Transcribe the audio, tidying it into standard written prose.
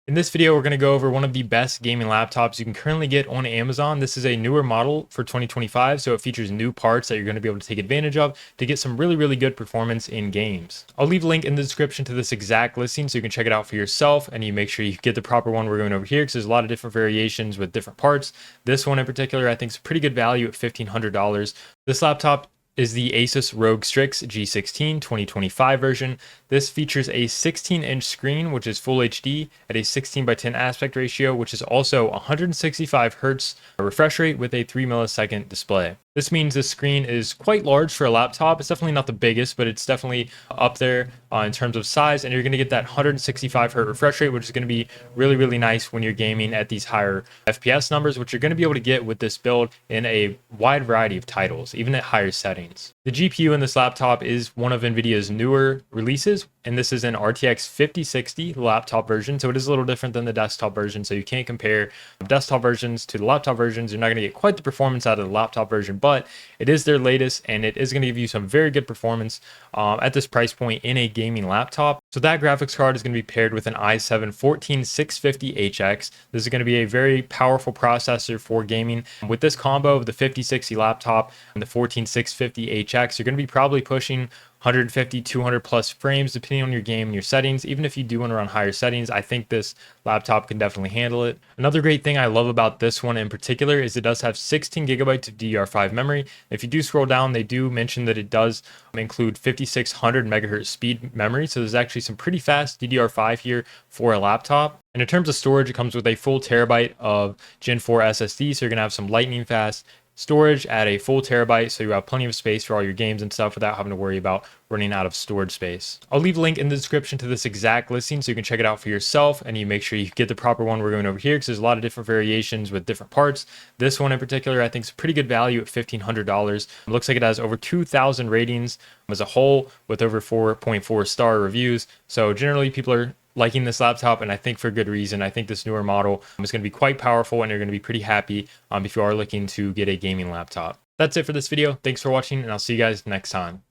In this video, we're going to go over one of the best gaming laptops you can currently get on Amazon. This is a newer model for 2025, so it features new parts that you're going to be able to take advantage of to get some really good performance in games. I'll leave a link in the description to this exact listing so you can check it out for yourself and you make sure you get the proper one we're going over here because there's a lot of different variations with different parts. This one in particular, I think is pretty good value at $1,500. This laptop is the ASUS ROG Strix G16 2025 version. This features a 16-inch screen, which is full HD at a 16:10 aspect ratio, which is also 165 Hz refresh rate with a 3 millisecond display. This means the screen is quite large for a laptop. It's definitely not the biggest, but it's definitely up there in terms of size. And you're going to get that 165 Hz refresh rate, which is going to be really nice when you're gaming at these higher FPS numbers, which you're going to be able to get with this build in a wide variety of titles, even at higher settings. The GPU in this laptop is one of NVIDIA's newer releases, and this is an RTX 5060 laptop version, so it is a little different than the desktop version, so you can't compare desktop versions to the laptop versions. You're not going to get quite the performance out of the laptop version, but it is their latest, and it is going to give you some very good performance at this price point in a gaming laptop. So that graphics card is going to be paired with an i7-14650HX. This is going to be a very powerful processor for gaming. With this combo of the 5060 laptop and the 14650HX, you're going to be probably pushing 150, 200 plus frames depending on your game and your settings. Even if you do want to run higher settings, I think this laptop can definitely handle it. Another great thing I love about this one in particular is it does have 16 gigabytes of DDR5 memory. If you do scroll down, they do mention that it does include 5600 megahertz speed memory, so there's actually some pretty fast DDR5 here for a laptop. And in terms of storage, it comes with a full terabyte of Gen 4 SSD, so you're gonna have some lightning fast storage at a full terabyte, so you have plenty of space for all your games and stuff without having to worry about running out of storage space. I'll leave a link in the description to this exact listing so you can check it out for yourself and you make sure you get the proper one we're going over here because there's a lot of different variations with different parts. This one in particular, I think is pretty good value at $1,500. It looks like it has over 2,000 ratings as a whole with over 4.4 star reviews. So generally people are liking this laptop, and I think for good reason. I think this newer model is going to be quite powerful and you're going to be pretty happy if you are looking to get a gaming laptop. That's it for this video. Thanks for watching, and I'll see you guys next time.